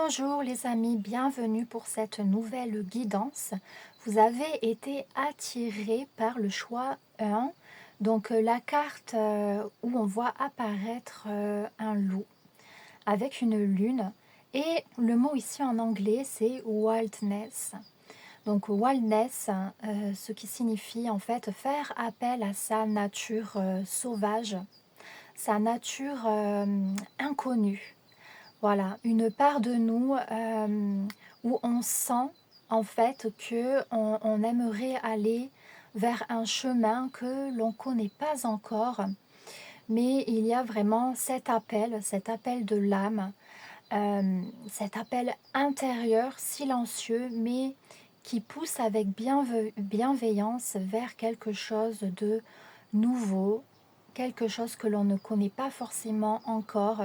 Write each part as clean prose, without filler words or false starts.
Bonjour les amis, bienvenue pour cette nouvelle guidance. Vous avez été attirés par le choix 1, donc la carte où on voit apparaître un loup avec une lune. Et le mot ici en anglais c'est wildness. Donc wildness, ce qui signifie en fait faire appel à sa nature sauvage, sa nature inconnue. Voilà, une part de nous où on sent en fait que on aimerait aller vers un chemin que l'on ne connaît pas encore, mais il y a vraiment cet appel de l'âme, cet appel intérieur, silencieux, mais qui pousse avec bienveillance vers quelque chose de nouveau, quelque chose que l'on ne connaît pas forcément encore,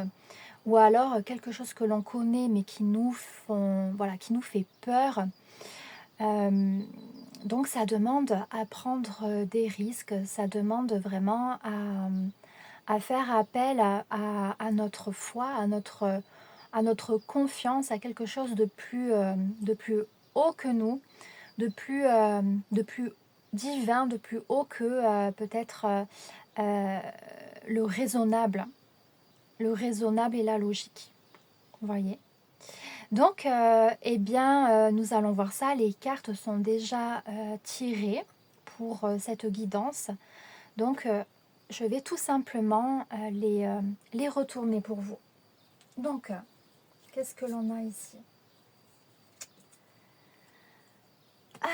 ou alors quelque chose que l'on connaît mais qui nous fait peur. Euh, donc ça demande à prendre des risques, ça demande vraiment à faire appel à notre foi, à notre confiance, à quelque chose de plus haut que nous, de plus divin, de plus haut que peut-être euh, le raisonnable, et la logique. Vous voyez. Donc, eh bien, nous allons voir ça. Les cartes sont déjà tirées pour cette guidance. Donc, je vais tout simplement les retourner pour vous. Donc, qu'est-ce que l'on a ici?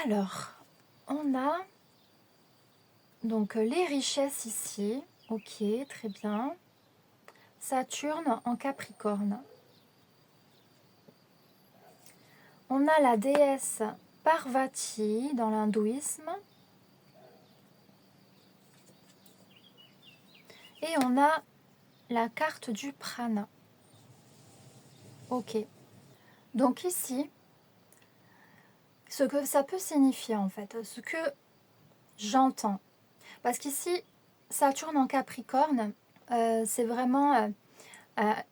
Alors, on a donc les richesses ici. Ok, très bien. Saturne en Capricorne. On a la déesse Parvati dans l'hindouisme. Et on a la carte du prana. Ok. Donc ici, ce que ça peut signifier en fait, ce que j'entends. Parce qu'ici, Saturne en Capricorne, c'est vraiment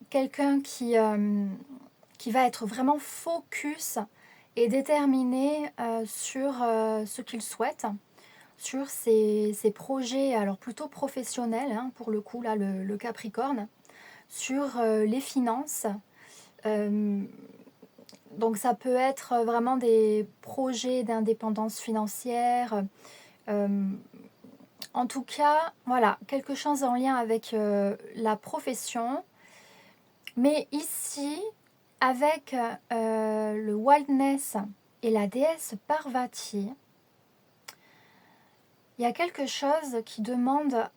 quelqu'un qui va être vraiment focus et déterminé sur ce qu'il souhaite, sur ses projets, alors plutôt professionnels, hein, pour le coup, là, le Capricorne, sur les finances. Donc ça peut être vraiment des projets d'indépendance financière. En tout cas, voilà, quelque chose en lien avec la profession. Mais ici, avec le wildness et la déesse Parvati, il y a quelque chose qui demande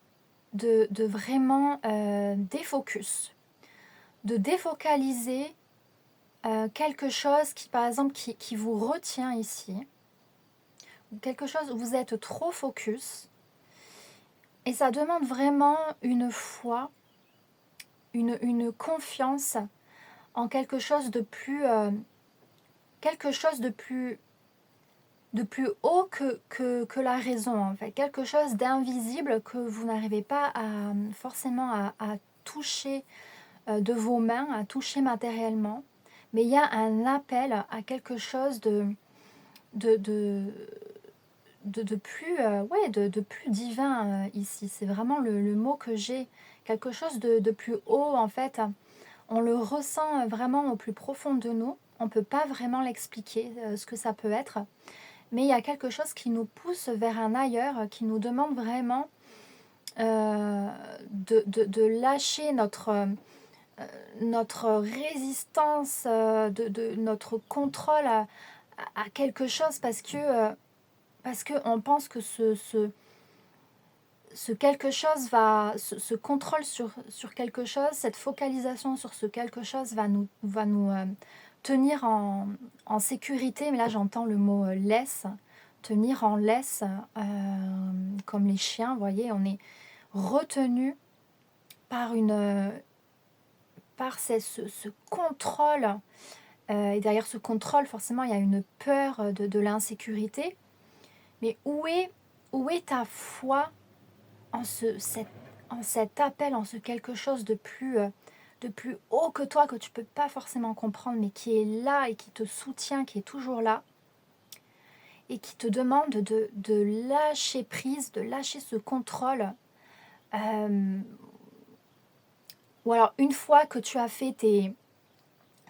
de vraiment défocus, de défocaliser quelque chose qui, par exemple, qui vous retient ici, quelque chose où vous êtes trop focus, et ça demande vraiment une foi, une confiance en quelque chose de plus, de plus haut que la raison, en fait, quelque chose d'invisible que vous n'arrivez pas forcément à toucher de vos mains, à toucher matériellement, mais il y a un appel à quelque chose de, de, de plus, de plus divin ici. C'est vraiment le mot que j'ai, quelque chose de plus haut en fait. On le ressent vraiment au plus profond de nous. On ne peut pas vraiment l'expliquer ce que ça peut être, mais il y a quelque chose qui nous pousse vers un ailleurs, qui nous demande vraiment de lâcher notre résistance, de notre contrôle à quelque chose parce qu'on pense que ce quelque chose ce contrôle sur quelque chose, cette focalisation sur ce quelque chose va nous tenir en sécurité. Mais là, j'entends le mot laisse, tenir en laisse, comme les chiens, vous voyez, on est retenu par ce contrôle. Et derrière ce contrôle, forcément, il y a une peur de l'insécurité. Mais où est ta foi en cet appel, en ce quelque chose de plus de plus haut que toi, que tu ne peux pas forcément comprendre, mais qui est là et qui te soutient, qui est toujours là, et qui te demande de lâcher prise, de lâcher ce contrôle. Euh, ou alors, une fois que tu as fait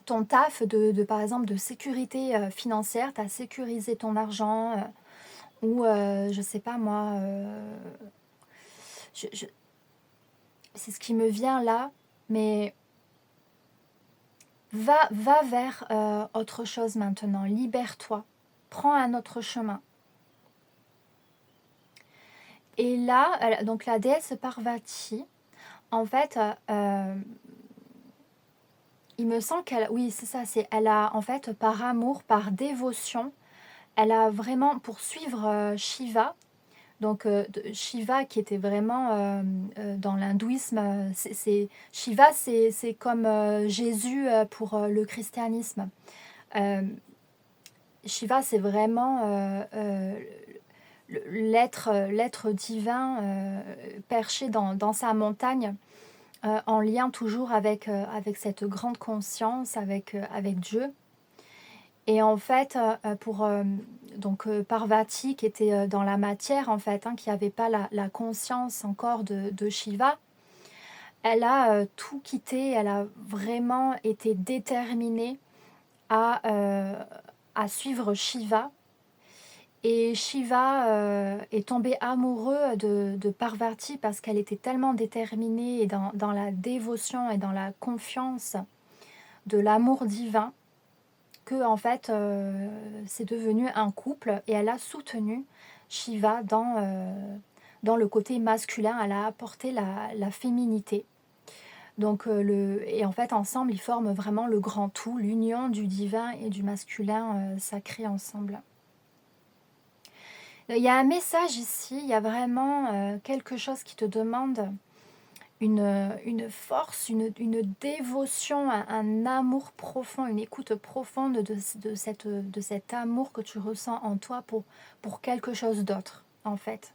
ton taf par exemple, de sécurité financière, tu as sécurisé ton argent, ou je sais pas moi, je, je- c'est ce qui me vient là, mais va vers autre chose maintenant, libère-toi, prends un autre chemin. Et là, donc la déesse Parvati, en fait, il me semble oui, c'est ça, elle a, en fait, par amour, par dévotion, elle a vraiment, pour suivre Shiva, donc Shiva qui était vraiment dans l'hindouisme, Shiva, c'est comme Jésus pour le christianisme. Euh, Shiva, c'est vraiment l'être divin perché dans sa montagne, en lien toujours avec cette grande conscience, avec Dieu. Et en fait, pour donc Parvati, qui était dans la matière, en fait, qui n'avait pas la conscience encore de Shiva, elle a tout quitté, elle a vraiment été déterminée à suivre Shiva. Et Shiva est tombé amoureux de Parvati parce qu'elle était tellement déterminée et dans la dévotion et dans la confiance de l'amour divin que en fait c'est devenu un couple et elle a soutenu Shiva dans le côté masculin, elle a apporté la féminité. Donc et en fait ensemble ils forment vraiment le grand tout, l'union du divin et du masculin sacré ensemble. Il y a un message ici, il y a vraiment quelque chose qui te demande une force, une dévotion, un amour profond, une écoute profonde de cet amour que tu ressens en toi pour quelque chose d'autre, en fait.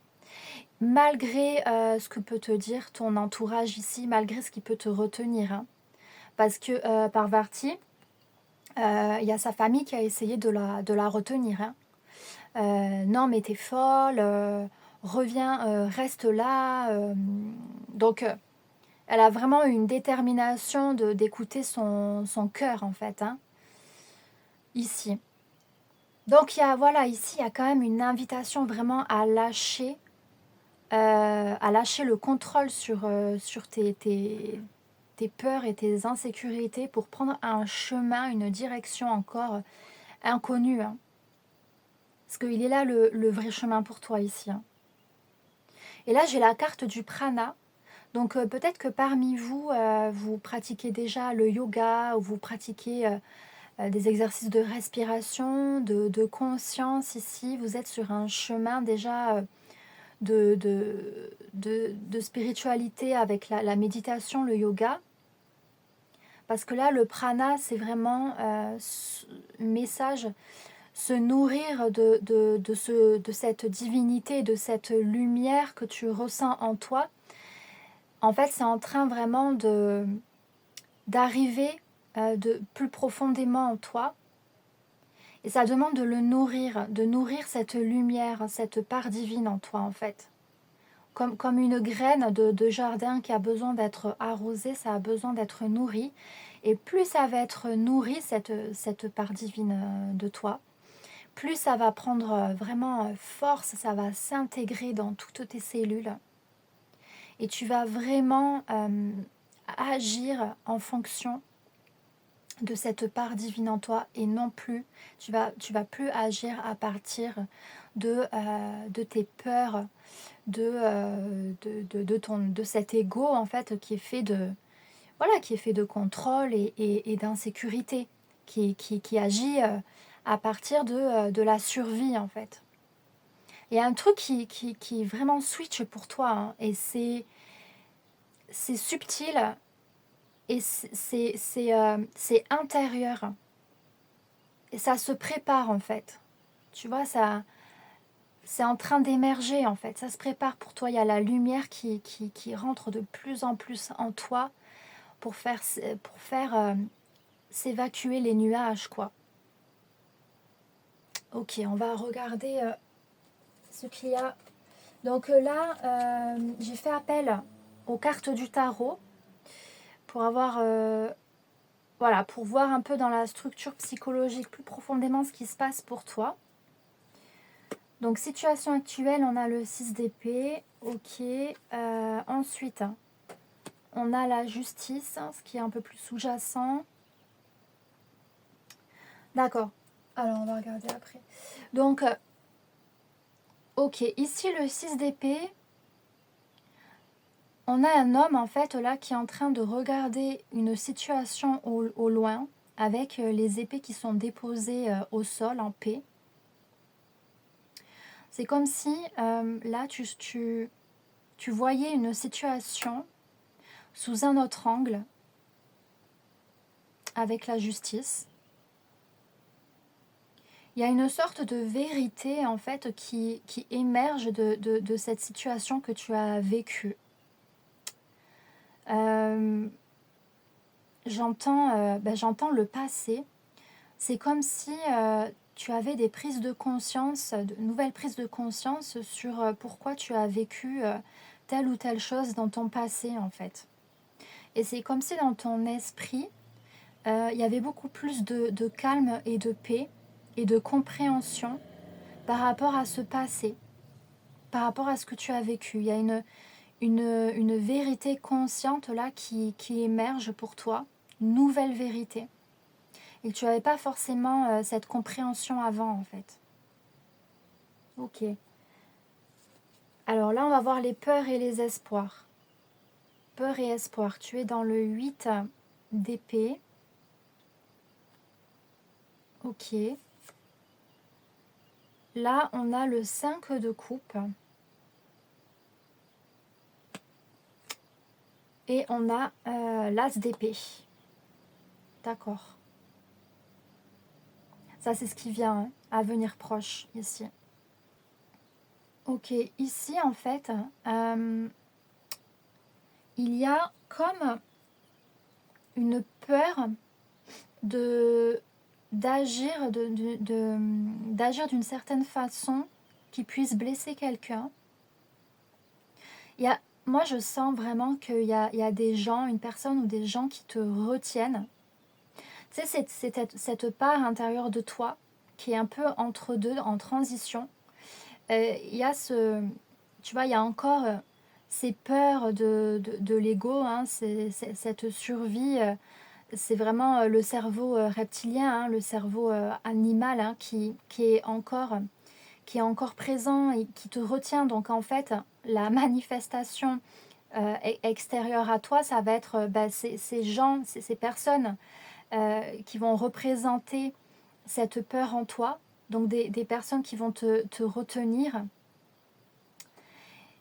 Malgré ce que peut te dire ton entourage ici, malgré ce qui peut te retenir. Parce que Parvati, il y a sa famille qui a essayé de la retenir. Non, mais t'es folle, reviens, reste là. Donc, elle a vraiment une détermination d'écouter son cœur, en fait, ici. Donc, voilà, ici, il y a quand même une invitation vraiment à lâcher le contrôle sur tes peurs et tes insécurités pour prendre un chemin, une direction encore inconnue. Parce qu'il est là le vrai chemin pour toi ici. Et là, j'ai la carte du prana. Donc peut-être que parmi vous, vous pratiquez déjà le yoga ou vous pratiquez des exercices de respiration, de conscience ici. Vous êtes sur un chemin déjà de spiritualité avec la méditation, le yoga. Parce que là, le prana, c'est vraiment un message, se nourrir de cette divinité, de cette lumière que tu ressens en toi. En fait, c'est en train vraiment d'arriver de plus profondément en toi. Et ça demande de nourrir cette lumière, cette part divine en toi, en fait. Comme une graine de jardin qui a besoin d'être arrosée, ça a besoin d'être nourri. Et plus ça va être nourri, cette part divine de toi, plus ça va prendre vraiment force, ça va s'intégrer dans toutes tes cellules. Et tu vas vraiment agir en fonction de cette part divine en toi et non plus, tu vas plus agir à partir de tes peurs, de cet ego en fait qui est fait qui est fait de contrôle et d'insécurité, qui agit à partir de la survie en fait. Il y a un truc qui vraiment switch pour toi et c'est subtil et c'est intérieur. Et ça se prépare en fait. Tu vois, c'est en train d'émerger en fait. Ça se prépare pour toi. Il y a la lumière qui rentre de plus en plus en toi pour faire s'évacuer les nuages, quoi. Ok, on va regarder ce qu'il y a. Donc là, j'ai fait appel aux cartes du tarot pour avoir, voilà, pour voir un peu dans la structure psychologique plus profondément ce qui se passe pour toi. Donc situation actuelle, on a le 6 d'épée, ok. Ensuite, on a la justice, ce qui est un peu plus sous-jacent. D'accord. Alors on va regarder après. Donc, ok, ici le 6 d'épée, on a un homme en fait là qui est en train de regarder une situation au loin avec les épées qui sont déposées au sol en paix. C'est comme si là tu voyais une situation sous un autre angle avec la justice. Il y a une sorte de vérité en fait qui émerge de cette situation que tu as vécue. J'entends le passé. C'est comme si tu avais des prises de conscience, de nouvelles prises de conscience sur pourquoi tu as vécu telle ou telle chose dans ton passé en fait. Et c'est comme si dans ton esprit, il y avait beaucoup plus de calme et de paix et de compréhension par rapport à ce passé, par rapport à ce que tu as vécu. Il y a une vérité consciente là qui émerge pour toi, une nouvelle vérité. Et que tu n'avais pas forcément cette compréhension avant en fait. Ok. Alors là, on va voir les peurs et les espoirs. Peur et espoir. Tu es dans le 8 d'épée. Ok. Là, on a le 5 de coupe. Et on a l'as d'épée. D'accord. Ça, c'est ce qui vient hein, à venir proche ici. Ok, ici, en fait, il y a comme une peur d'agir d'agir d'une certaine façon qui puisse blesser quelqu'un. Moi, je sens vraiment qu'il y a des gens, une personne ou des gens qui te retiennent. Tu sais, c'est cette part intérieure de toi qui est un peu entre deux, en transition. Il y a tu vois, il y a encore ces peurs de l'ego, hein, cette survie. C'est vraiment le cerveau reptilien, hein, le cerveau animal hein, qui est encore présent et qui te retient. Donc en fait, la manifestation extérieure à toi, ça va être ces gens, ces personnes qui vont représenter cette peur en toi. Donc des personnes qui vont te retenir.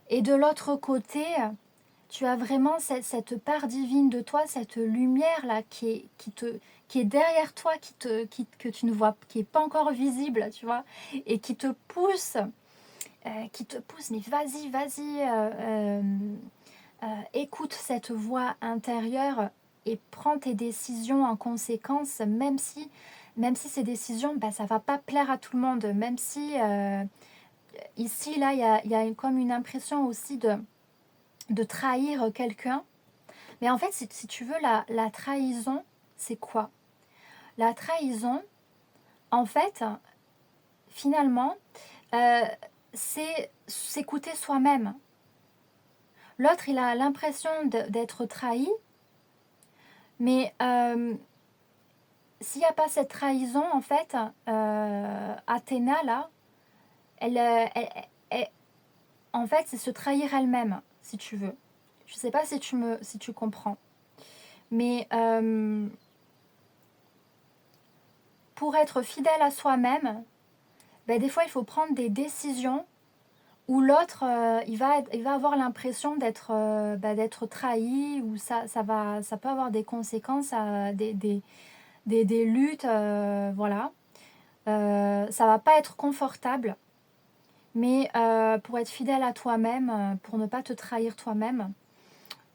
Et de l'autre côté, tu as vraiment cette part divine de toi, cette lumière-là qui est derrière toi, que tu ne vois, qui n'est pas encore visible, tu vois, et qui te pousse, mais écoute cette voix intérieure et prends tes décisions en conséquence, même si ces décisions, ça ne va pas plaire à tout le monde, même si ici, là, il y a comme une impression aussi de trahir quelqu'un. Mais en fait, si tu veux, la trahison, c'est quoi? La trahison, en fait, finalement, c'est s'écouter soi-même. L'autre, il a l'impression d'être trahi, mais s'il n'y a pas cette trahison, en fait, Athéna, là, elle, en fait, c'est se trahir elle-même, si tu veux. Je ne sais pas si tu comprends. Mais pour être fidèle à soi-même, des fois, il faut prendre des décisions où l'autre, il va avoir l'impression d'être trahi, ou ça peut avoir des conséquences, des luttes, voilà. Ça va pas être confortable, mais pour être fidèle à toi-même, pour ne pas te trahir toi-même,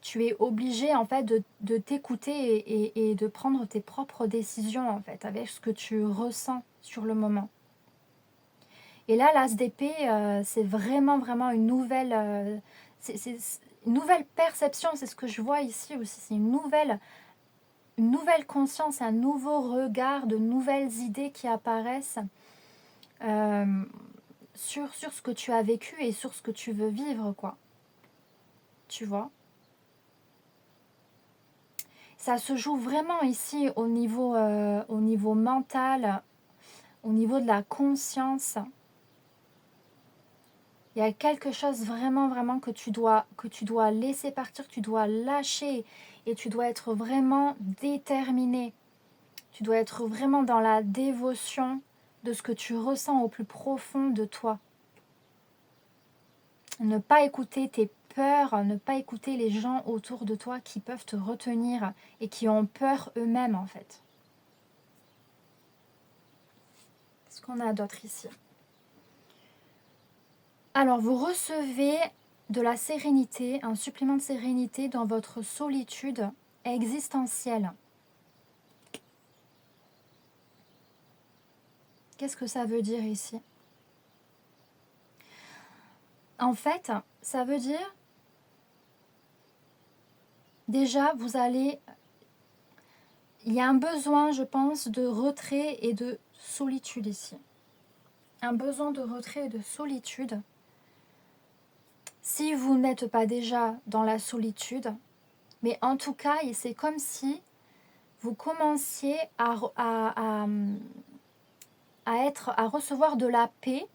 tu es obligé en fait de t'écouter et de prendre tes propres décisions en fait, avec ce que tu ressens sur le moment. Et là, l'as d'épée, c'est vraiment, vraiment une nouvelle, c'est une nouvelle perception, c'est ce que je vois ici aussi, c'est une nouvelle conscience, un nouveau regard, de nouvelles idées qui apparaissent euh, sur ce que tu as vécu et sur ce que tu veux vivre, quoi. Tu vois? Ça se joue vraiment ici au niveau mental, au niveau de la conscience. Il y a quelque chose vraiment, vraiment que tu dois laisser partir, que tu dois lâcher et tu dois être vraiment déterminé. Tu dois être vraiment dans la dévotion de ce que tu ressens au plus profond de toi. Ne pas écouter tes peurs, ne pas écouter les gens autour de toi qui peuvent te retenir et qui ont peur eux-mêmes en fait. Qu'est-ce qu'on a d'autre ici? Alors, vous recevez de la sérénité, un supplément de sérénité dans votre solitude existentielle. Qu'est-ce que ça veut dire ici? En fait, ça veut dire, déjà, il y a un besoin, je pense, de retrait et de solitude ici. Un besoin de retrait et de solitude. Si vous n'êtes pas déjà dans la solitude, mais en tout cas, c'est comme si vous commenciez à recevoir de la paix,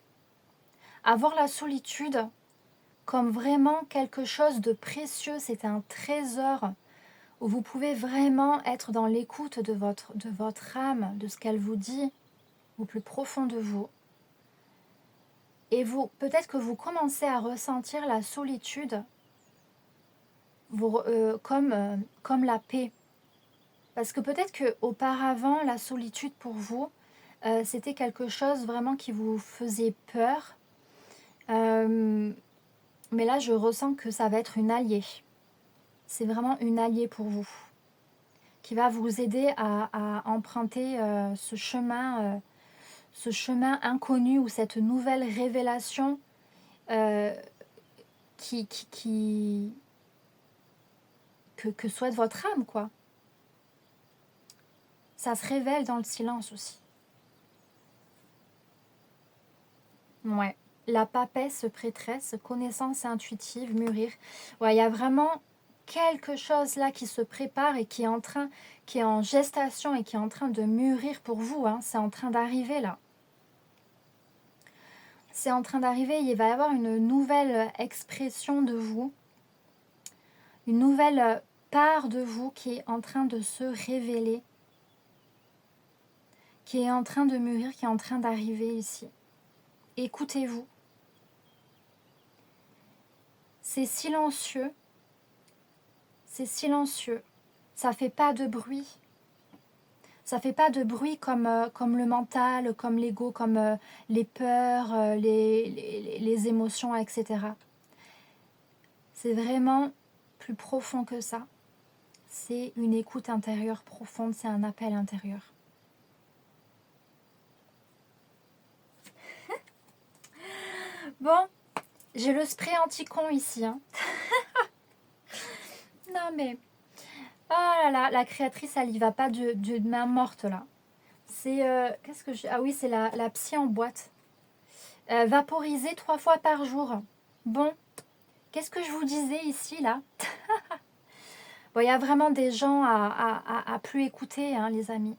à voir la solitude comme vraiment quelque chose de précieux. C'est un trésor où vous pouvez vraiment être dans l'écoute de votre âme, de ce qu'elle vous dit au plus profond de vous. Et peut-être que vous commencez à ressentir la solitude comme la paix. Parce que peut-être qu'auparavant, la solitude pour vous, c'était quelque chose vraiment qui vous faisait peur. Mais là, je ressens que ça va être une alliée. C'est vraiment une alliée pour vous, qui va vous aider à emprunter ce chemin inconnu ou cette nouvelle révélation que souhaite votre âme, quoi. Ça se révèle dans le silence aussi. Ouais. La papesse prêtresse, connaissance intuitive, mûrir. Ouais, il y a vraiment quelque chose là qui se prépare et qui est en gestation et qui est en train de mûrir pour vous. Hein. C'est en train d'arriver là. C'est en train d'arriver. Il va y avoir une nouvelle expression de vous, une nouvelle part de vous qui est en train de se révéler, qui est en train de mûrir, qui est en train d'arriver ici. Écoutez-vous. C'est silencieux. C'est silencieux. Ça fait pas de bruit. Ça fait pas de bruit comme le mental, comme l'ego, comme les peurs, les émotions, etc. C'est vraiment plus profond que ça. C'est une écoute intérieure profonde, c'est un appel intérieur. Bon, j'ai le spray anti-con ici. Hein. Non mais... Oh là là, la créatrice, elle y va pas de main morte là. C'est... qu'est-ce que j'ai... Ah oui, c'est la psy en boîte. Vaporiser 3 fois par jour. Bon, qu'est-ce que je vous disais ici là? Bon, il y a vraiment des gens à plus écouter, hein, les amis.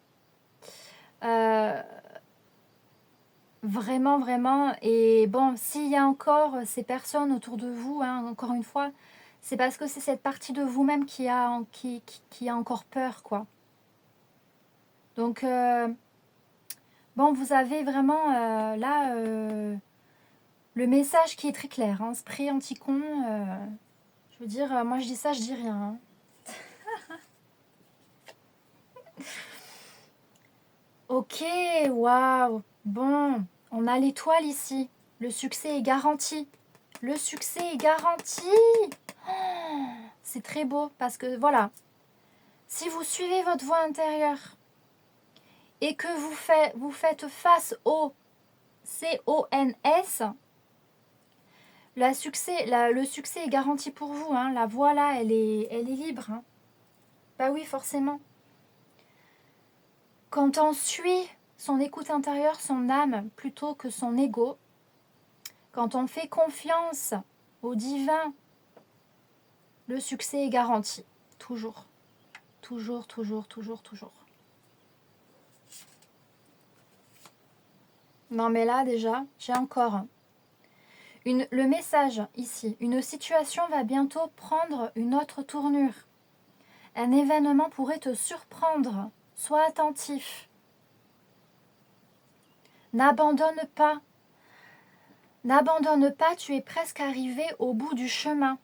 Vraiment, vraiment. Et bon, s'il y a encore ces personnes autour de vous, hein, encore une fois, c'est parce que c'est cette partie de vous-même qui a encore peur, quoi. Donc, bon, vous avez vraiment là le message qui est très clair. Hein, spray anti-con, je veux dire, moi je dis ça, je dis rien. Hein. Ok, waouh. Bon, on a l'étoile ici. Le succès est garanti. Le succès est garanti. Oh, C'est très beau parce que voilà, si vous suivez votre voix intérieure et que vous faites face au CONS, le succès est garanti pour vous. Hein. La voix là, elle est libre. Hein. Bah oui, forcément. Quand on suit son écoute intérieure, son âme, plutôt que son ego, quand on fait confiance au divin, le succès est garanti. Toujours. Toujours, toujours, toujours, toujours. Non mais là déjà, j'ai encore le message ici. Une situation va bientôt prendre une autre tournure. Un événement pourrait te surprendre. Sois attentif. N'abandonne pas. N'abandonne pas, tu es presque arrivé au bout du chemin.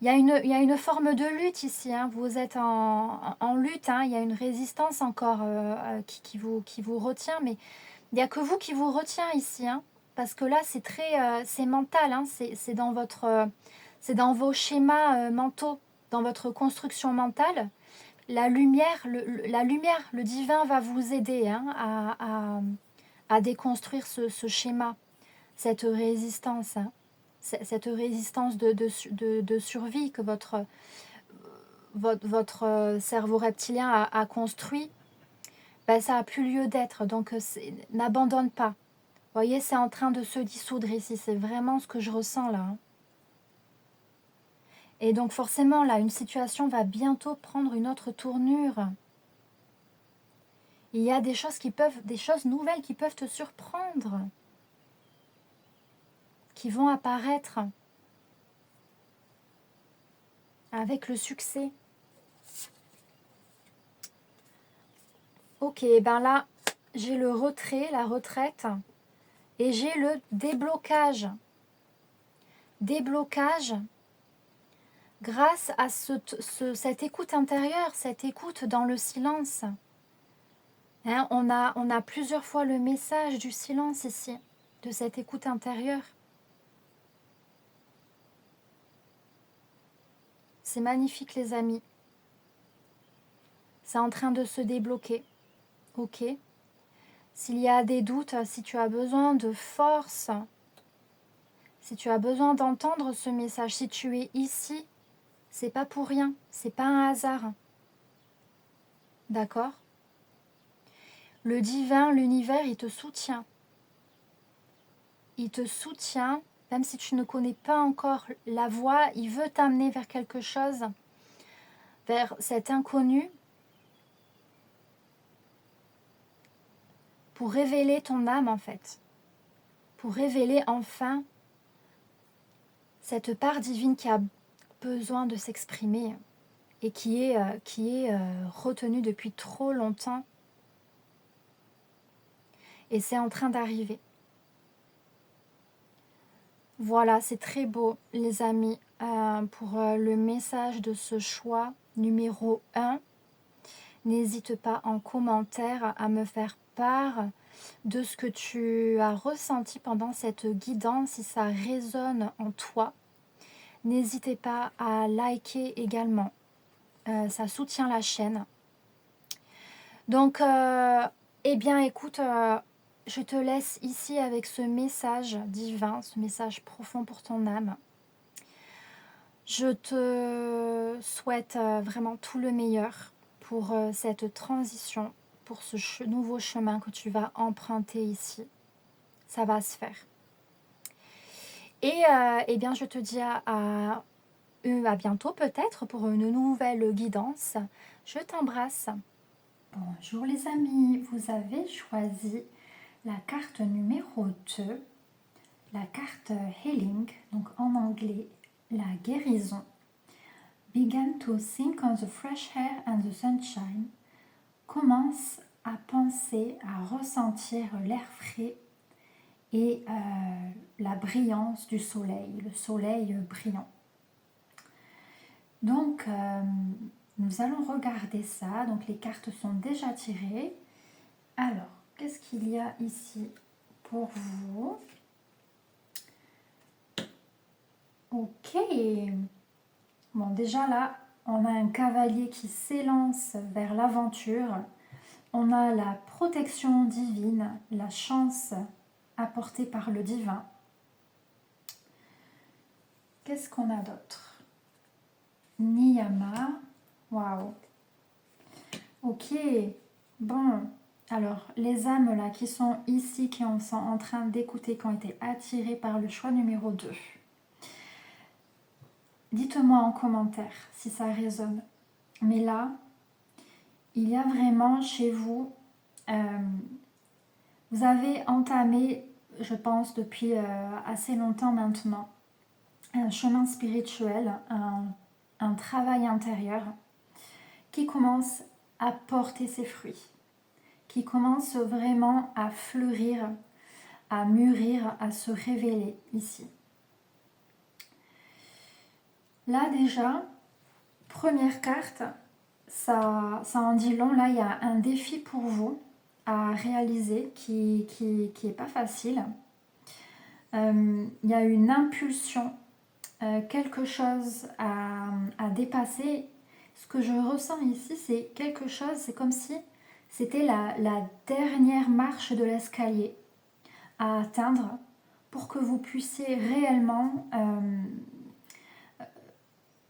Il y a une forme de lutte ici. Hein. Vous êtes en lutte. Hein. Il y a une résistance encore qui vous retient. Mais il n'y a que vous qui vous retient ici. Hein. Parce que là, c'est mental. Hein. C'est dans vos schémas mentaux, dans votre construction mentale. La lumière, le divin va vous aider hein, à déconstruire ce schéma, cette résistance. Hein. Cette résistance de survie que votre cerveau reptilien a construit, ben, ça n'a plus lieu d'être. Donc, n'abandonne pas. Vous voyez, c'est en train de se dissoudre ici. C'est vraiment ce que je ressens là. Hein. Et donc, forcément, là, une situation va bientôt prendre une autre tournure. Il y a des choses nouvelles qui peuvent te surprendre, qui vont apparaître avec le succès. Ok, ben là, j'ai le retrait, la retraite, et j'ai le déblocage. Déblocage grâce à cette écoute intérieure, cette écoute dans le silence. Hein, on a plusieurs fois le message du silence ici, de cette écoute intérieure. C'est magnifique les amis. C'est en train de se débloquer. Ok. S'il y a des doutes, si tu as besoin de force, si tu as besoin d'entendre ce message, si tu es ici, c'est pas pour rien, c'est pas un hasard. D'accord? Le divin, l'univers, il te soutient. Il te soutient, même si tu ne connais pas encore la voie, il veut t'amener vers quelque chose, vers cet inconnu, pour révéler ton âme en fait, pour révéler enfin cette part divine qui a besoin de s'exprimer et qui est retenue depuis trop longtemps. Et c'est en train d'arriver. Voilà, c'est très beau les amis pour le message de ce choix numéro 1. N'hésite pas en commentaire à me faire part de ce que tu as ressenti pendant cette guidance, si ça résonne en toi. N'hésitez pas à liker également, ça soutient la chaîne. Donc, eh bien écoute, je te laisse ici avec ce message divin, ce message profond pour ton âme. Je te souhaite vraiment tout le meilleur pour cette transition, pour ce nouveau chemin que tu vas emprunter ici. Ça va se faire. Et eh bien, je te dis à bientôt peut-être pour une nouvelle guidance. Je t'embrasse. Bonjour les amis, vous avez choisi la carte numéro 2, la carte Healing, donc en anglais la guérison. Begin to think on the fresh air and the sunshine. Commence à penser, à ressentir l'air frais et la brillance du soleil, le soleil brillant. Donc, nous allons regarder ça. Donc, les cartes sont déjà tirées. Alors, qu'est-ce qu'il y a ici pour vous? Ok. Bon, déjà là, on a un cavalier qui s'élance vers l'aventure. On a la protection divine, la chance apportée par le divin. Qu'est-ce qu'on a d'autre? Niyama. Waouh. Ok. Bon. Alors, les âmes là qui sont ici, qui sont en train d'écouter, qui ont été attirées par le choix numéro 2. Dites-moi en commentaire si ça résonne. Mais là, il y a vraiment chez vous, vous avez entamé, je pense, depuis assez longtemps maintenant, un chemin spirituel, un travail intérieur qui commence à porter ses fruits, qui commence vraiment à fleurir, à mûrir, à se révéler ici. Là déjà, première carte, ça en dit long. Là, il y a un défi pour vous à réaliser qui est pas facile. Il y a une impulsion, quelque chose à dépasser. Ce que je ressens ici, c'est quelque chose, c'est comme si c'était la dernière marche de l'escalier à atteindre pour que vous puissiez réellement,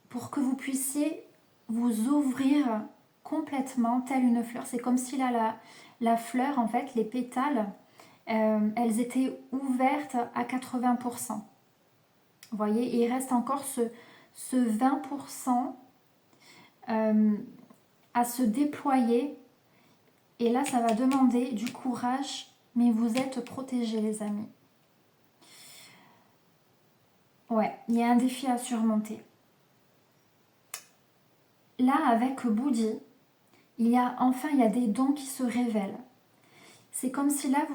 pour que vous puissiez vous ouvrir complètement, telle une fleur. C'est comme si là, la fleur, en fait, les pétales, elles étaient ouvertes à 80%. Vous voyez, et il reste encore ce 20% à se déployer. Et là, ça va demander du courage, mais vous êtes protégés, les amis. Ouais, il y a un défi à surmonter. Là, avec Bouddhi, il y a des dons qui se révèlent. C'est comme si là,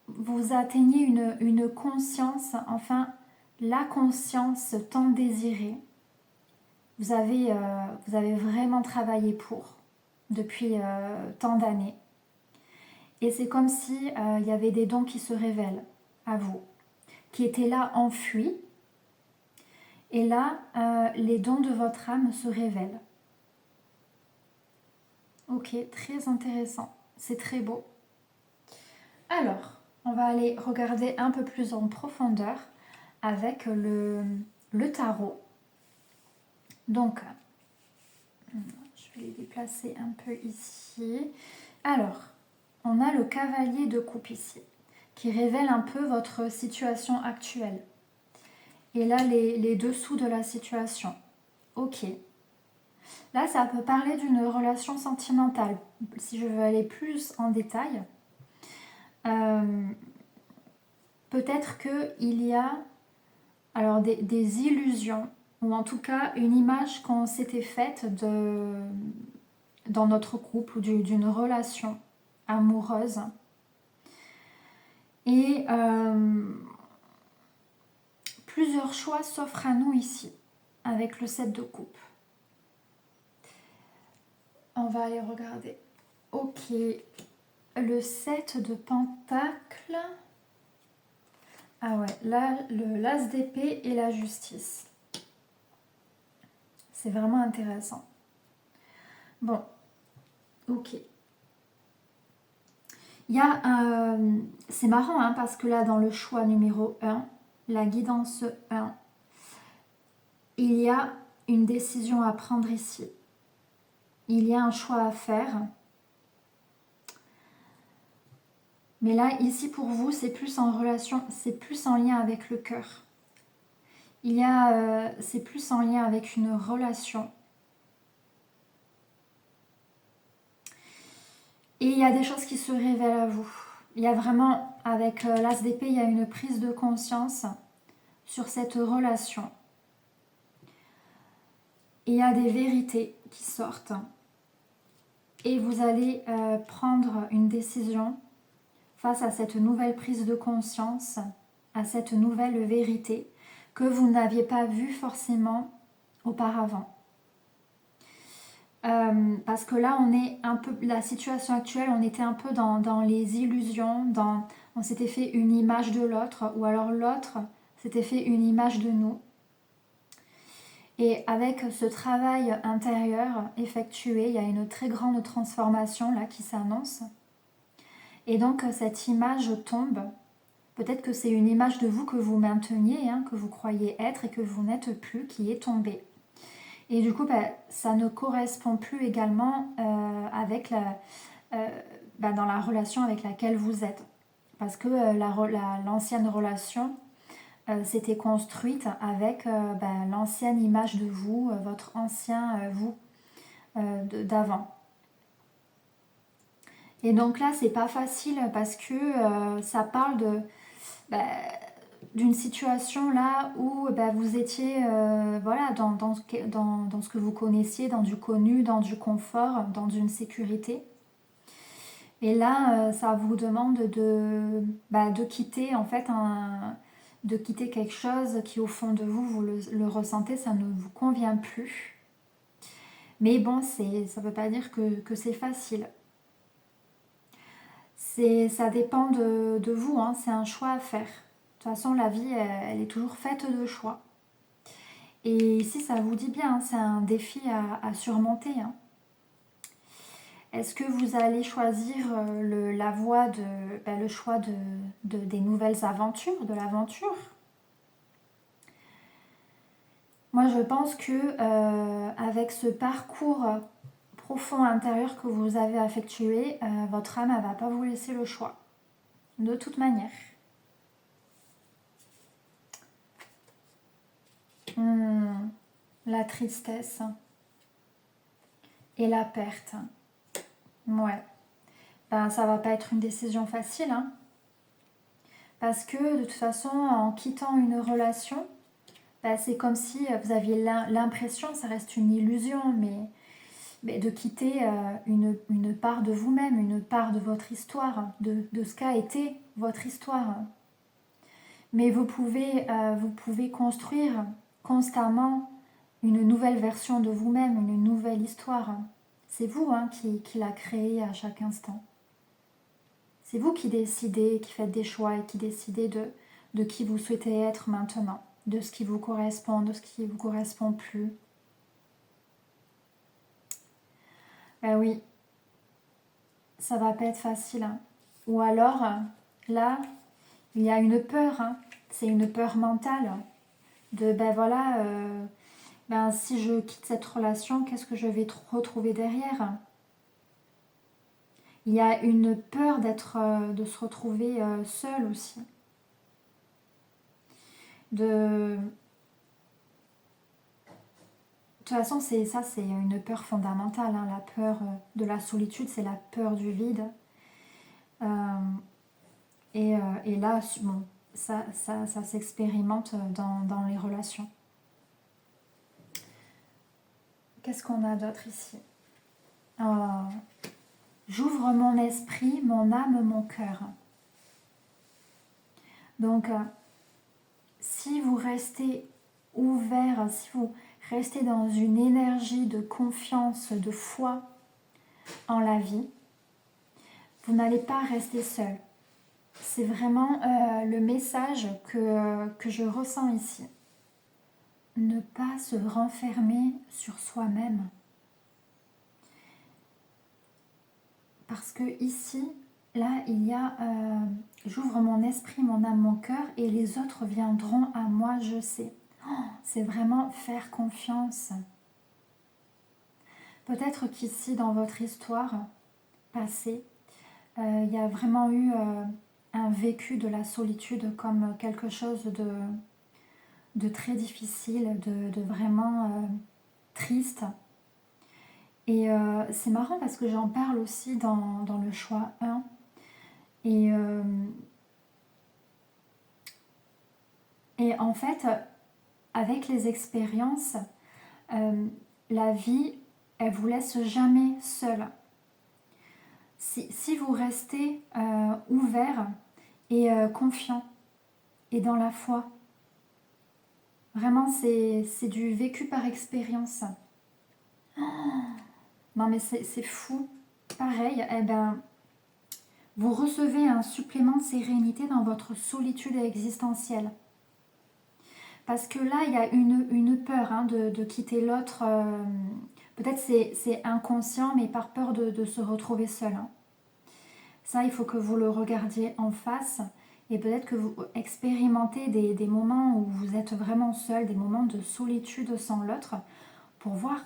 vous atteignez une conscience, enfin, la conscience tant désirée. Vous avez vraiment travaillé pour, depuis tant d'années. Et c'est comme si il y avait des dons qui se révèlent à vous, qui étaient là enfuis. Et là, les dons de votre âme se révèlent. Ok, très intéressant. C'est très beau. Alors, on va aller regarder un peu plus en profondeur avec le tarot. Donc, je vais les déplacer un peu ici. Alors, on a le cavalier de coupe ici, qui révèle un peu votre situation actuelle. Et là, les dessous de la situation. Ok. Là, ça peut parler d'une relation sentimentale. Si je veux aller plus en détail, peut-être qu'il y a alors des illusions, ou en tout cas une image qu'on s'était faite dans notre couple ou d'une relation amoureuse. Et plusieurs choix s'offrent à nous ici, avec le 7 de coupe. On va aller regarder. Ok, le 7 de pentacle. Ah ouais, là, l'as d'épée et la justice. C'est vraiment intéressant. Bon, ok. Il y a c'est marrant hein, parce que là, dans le choix numéro 1, la guidance 1, il y a une décision à prendre ici. Il y a un choix à faire. Mais là, ici, pour vous, c'est plus en relation, c'est plus en lien avec le cœur. C'est plus en lien avec une relation. Et il y a des choses qui se révèlent à vous. Il y a vraiment, avec l'as d'épée, il y a une prise de conscience sur cette relation. Et il y a des vérités qui sortent. Et vous allez prendre une décision face à cette nouvelle prise de conscience, à cette nouvelle vérité que vous n'aviez pas vue forcément auparavant. Parce que là, on est un peu, la situation actuelle, on était un peu dans les illusions, on s'était fait une image de l'autre, ou alors l'autre s'était fait une image de nous. Et avec ce travail intérieur effectué, il y a une très grande transformation là qui s'annonce. Et donc cette image tombe. Peut-être que c'est une image de vous que vous mainteniez, hein, que vous croyez être et que vous n'êtes plus, qui est tombée. Et du coup, ça ne correspond plus également avec dans la relation avec laquelle vous êtes. Parce que l'ancienne relation s'était construite avec l'ancienne image de vous, votre ancien vous d'avant. Et donc là, c'est pas facile parce que ça parle d'une situation là où vous étiez dans ce que vous connaissiez, dans du connu, dans du confort, dans une sécurité. Et là, ça vous demande de quitter en fait de quitter quelque chose qui au fond de vous, vous le ressentez, ça ne vous convient plus. Mais bon, ça ne veut pas dire que c'est facile. Ça dépend de vous, hein, c'est un choix à faire. De toute façon, la vie, elle est toujours faite de choix. Et ici, ça vous dit bien, hein, c'est un défi à surmonter. Hein. Est-ce que vous allez choisir la voie le choix des nouvelles aventures, de l'aventure? Moi, je pense que avec ce parcours profond intérieur que vous avez effectué, votre âme, elle va pas vous laisser le choix. De toute manière. La tristesse et la perte. Ouais. Ça va pas être une décision facile, hein. Parce que de toute façon, en quittant une relation, c'est comme si vous aviez l'impression, ça reste une illusion, mais de quitter une part de vous-même, une part de votre histoire, de ce qu'a été votre histoire. Mais vous pouvez construire constamment une nouvelle version de vous-même, une nouvelle histoire. C'est vous hein, qui la créez à chaque instant. C'est vous qui décidez, qui faites des choix et qui décidez de qui vous souhaitez être maintenant, de ce qui vous correspond, de ce qui ne vous correspond plus. Ben oui, ça va pas être facile. Hein. Ou alors, là, il y a une peur, hein. C'est une peur mentale de si je quitte cette relation, qu'est-ce que je vais retrouver derrière? Il y a une peur de se retrouver seul aussi. De toute façon, c'est une peur fondamentale. Hein. La peur de la solitude, c'est la peur du vide. Et là, bon, ça s'expérimente dans les relations. Qu'est-ce qu'on a d'autre ici? J'ouvre mon esprit, mon âme, mon cœur. Donc, si vous restez ouvert, si vous restez dans une énergie de confiance, de foi en la vie, vous n'allez pas rester seul. C'est vraiment le message que je ressens ici. Ne pas se renfermer sur soi-même. Parce que ici, là, il y a j'ouvre mon esprit, mon âme, mon cœur et les autres viendront à moi, je sais. C'est vraiment faire confiance. Peut-être qu'ici, dans votre histoire passée, il y a vraiment eu un vécu de la solitude comme quelque chose de très difficile, de vraiment triste. Et c'est marrant parce que j'en parle aussi dans le choix 1. Et en fait, avec les expériences, la vie, elle vous laisse jamais seul. Si vous restez ouvert et confiant et dans la foi, vraiment c'est du vécu par expérience. Non mais c'est fou. Pareil, vous recevez un supplément de sérénité dans votre solitude existentielle. Parce que là, il y a une peur hein, de quitter l'autre. Peut-être c'est inconscient, mais par peur de se retrouver seul. Hein. Ça, il faut que vous le regardiez en face. Et peut-être que vous expérimentez des moments où vous êtes vraiment seul, des moments de solitude sans l'autre, pour voir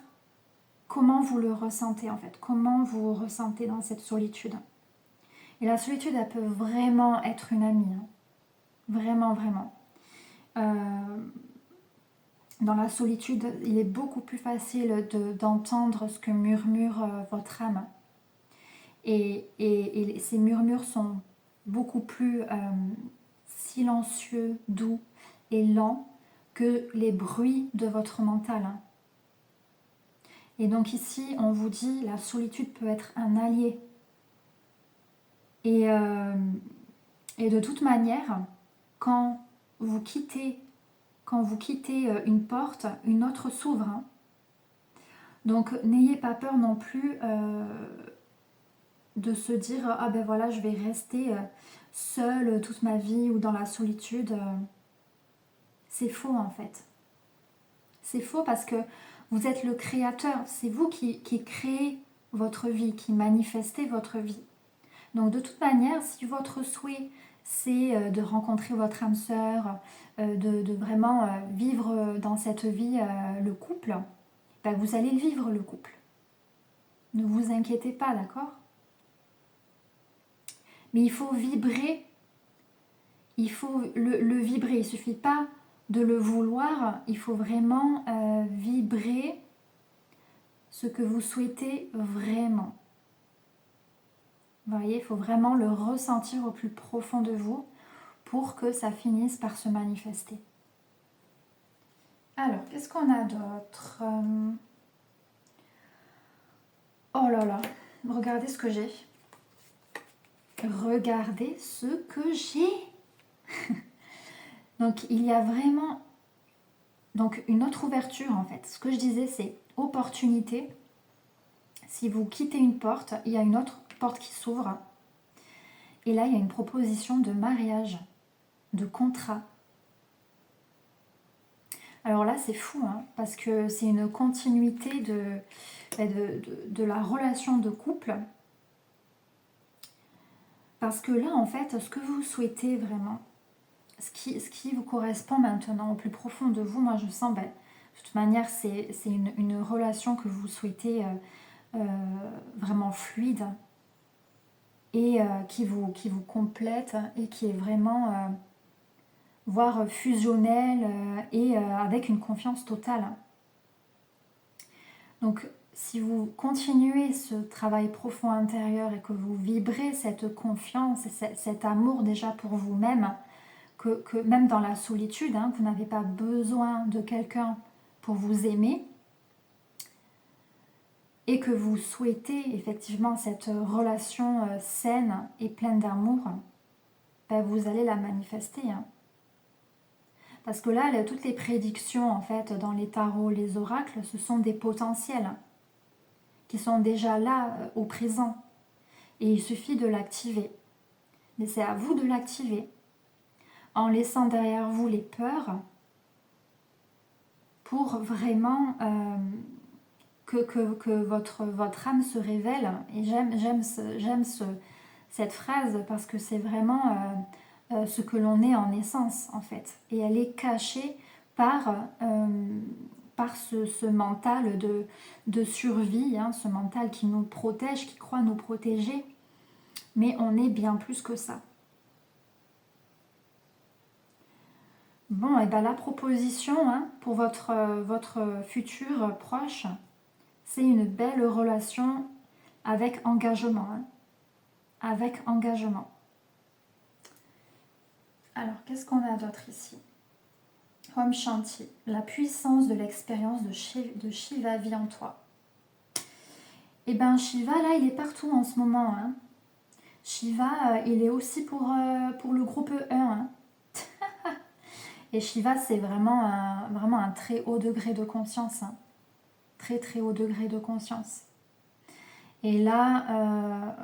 comment vous le ressentez en fait. Comment vous vous ressentez dans cette solitude. Et la solitude, elle peut vraiment être une amie. Hein. Vraiment, vraiment. Dans la solitude, il est beaucoup plus facile d'entendre ce que murmure votre âme. Et ces murmures sont beaucoup plus silencieux, doux et lents que les bruits de votre mental. Hein. Et donc ici, on vous dit, la solitude peut être un allié. Et de toute manière, quand vous quittez une porte, une autre s'ouvre. Hein. Donc n'ayez pas peur non plus de se dire ah ben voilà, je vais rester seule toute ma vie ou dans la solitude. C'est faux en fait. C'est faux parce que vous êtes le créateur. C'est vous qui créez votre vie, qui manifestez votre vie. Donc de toute manière, si votre souhait c'est de rencontrer votre âme sœur, de vraiment vivre dans cette vie le couple, ben vous allez le vivre le couple. Ne vous inquiétez pas, d'accord? Mais il faut vibrer, il faut le vibrer. Il ne suffit pas de le vouloir, il faut vraiment vibrer ce que vous souhaitez vraiment. Vous voyez, il faut vraiment le ressentir au plus profond de vous pour que ça finisse par se manifester. Alors, qu'est-ce qu'on a d'autre? Oh là là, regardez ce que j'ai. Regardez ce que j'ai. Donc, il y a vraiment une autre ouverture en fait. Ce que je disais, c'est opportunité. Si vous quittez une porte, il y a une autre porte qui s'ouvre. Et là, il y a une proposition de mariage, de contrat. Alors là, c'est fou, hein, parce que c'est une continuité de la relation de couple. Parce que là, en fait, ce que vous souhaitez vraiment, ce qui vous correspond maintenant au plus profond de vous, moi je sens, de toute manière, c'est une relation que vous souhaitez vraiment fluide et qui vous complète et qui est vraiment... voire fusionnel et avec une confiance totale. Donc si vous continuez ce travail profond intérieur et que vous vibrez cette confiance et cet amour déjà pour vous-même, que même dans la solitude, hein, vous n'avez pas besoin de quelqu'un pour vous aimer, et que vous souhaitez effectivement cette relation saine et pleine d'amour, vous allez la manifester. Hein. Parce que là, toutes les prédictions en fait dans les tarots, les oracles, ce sont des potentiels qui sont déjà là au présent. Et il suffit de l'activer. Mais c'est à vous de l'activer en laissant derrière vous les peurs pour vraiment que votre âme se révèle. Et j'aime cette phrase parce que c'est vraiment ce que l'on est en essence en fait. Et elle est cachée par ce mental de survie, hein, ce mental qui nous protège, qui croit nous protéger. Mais on est bien plus que ça. Bon, et bien la proposition hein, pour votre futur proche, c'est une belle relation avec engagement. Hein, avec engagement. Alors, qu'est-ce qu'on a d'autre ici? Om Shanti, la puissance de l'expérience de Shiva vit en toi. Et bien Shiva, là, il est partout en ce moment. Hein. Shiva, il est aussi pour le groupe E1. Hein. Et Shiva, c'est vraiment un très haut degré de conscience. Hein. Très, très haut degré de conscience. Et là,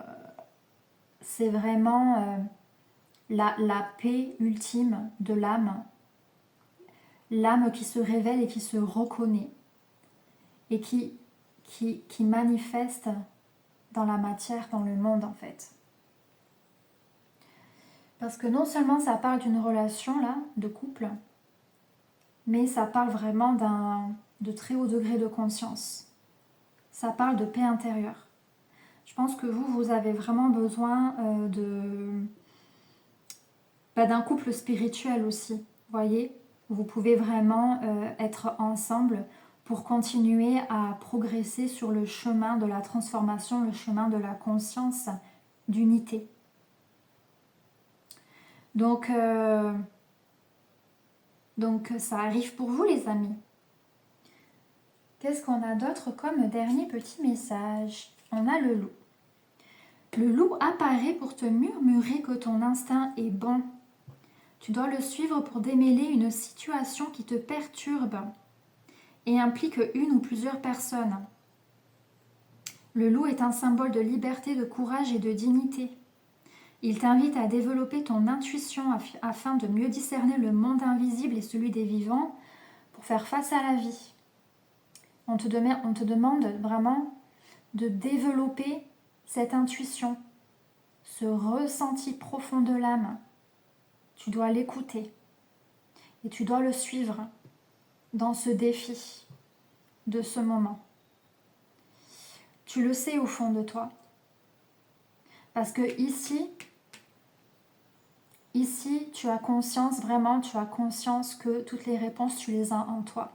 c'est vraiment la paix ultime de l'âme. l'âme qui se révèle et qui se reconnaît et qui manifeste dans la matière, dans le monde en fait. Parce que non seulement ça parle d'une relation là, de couple, mais ça parle vraiment de très haut degré de conscience. Ça parle de paix intérieure. Je pense que vous avez vraiment besoin d'un couple spirituel aussi, vous voyez. Vous pouvez vraiment être ensemble pour continuer à progresser sur le chemin de la transformation, le chemin de la conscience d'unité. Donc ça arrive pour vous les amis. Qu'est-ce qu'on a d'autre comme dernier petit message? On a le loup. Le loup apparaît pour te murmurer que ton instinct est bon. Tu dois le suivre pour démêler une situation qui te perturbe et implique une ou plusieurs personnes. Le loup est un symbole de liberté, de courage et de dignité. Il t'invite à développer ton intuition afin de mieux discerner le monde invisible et celui des vivants pour faire face à la vie. On te demande vraiment de développer cette intuition, ce ressenti profond de l'âme. Tu dois l'écouter et tu dois le suivre dans ce défi de ce moment. Tu le sais au fond de toi. Parce que ici, tu as conscience, vraiment, tu as conscience que toutes les réponses, tu les as en toi.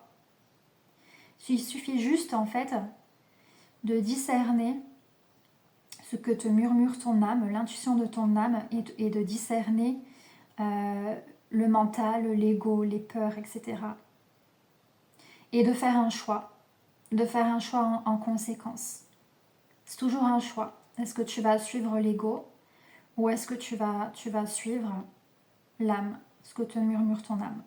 Il suffit juste, en fait, de discerner ce que te murmure ton âme, l'intuition de ton âme, et de discerner le mental, l'ego, les peurs, etc. Et de faire un choix, en conséquence. C'est toujours un choix. Est-ce que tu vas suivre l'ego ou est-ce que tu vas suivre l'âme, ce que te murmure ton âme?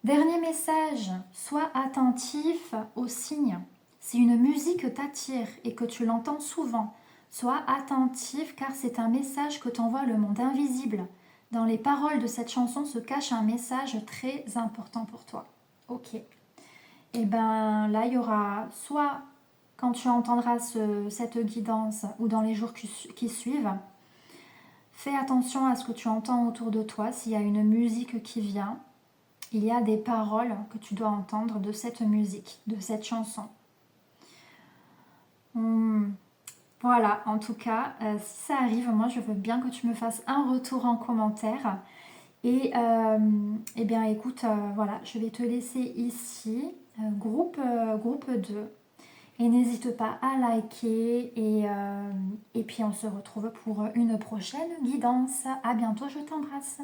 Dernier message, sois attentif aux signes. Si une musique t'attire et que tu l'entends souvent, sois attentif car c'est un message que t'envoie le monde invisible. Dans les paroles de cette chanson se cache un message très important pour toi. Ok. Et bien là, il y aura soit quand tu entendras cette guidance ou dans les jours qui suivent, fais attention à ce que tu entends autour de toi. S'il y a une musique qui vient, il y a des paroles que tu dois entendre de cette musique, de cette chanson. Voilà, en tout cas, si ça arrive, moi je veux bien que tu me fasses un retour en commentaire. Et bien écoute, voilà, je vais te laisser ici, groupe 2. Et n'hésite pas à liker et puis on se retrouve pour une prochaine guidance. À bientôt, je t'embrasse.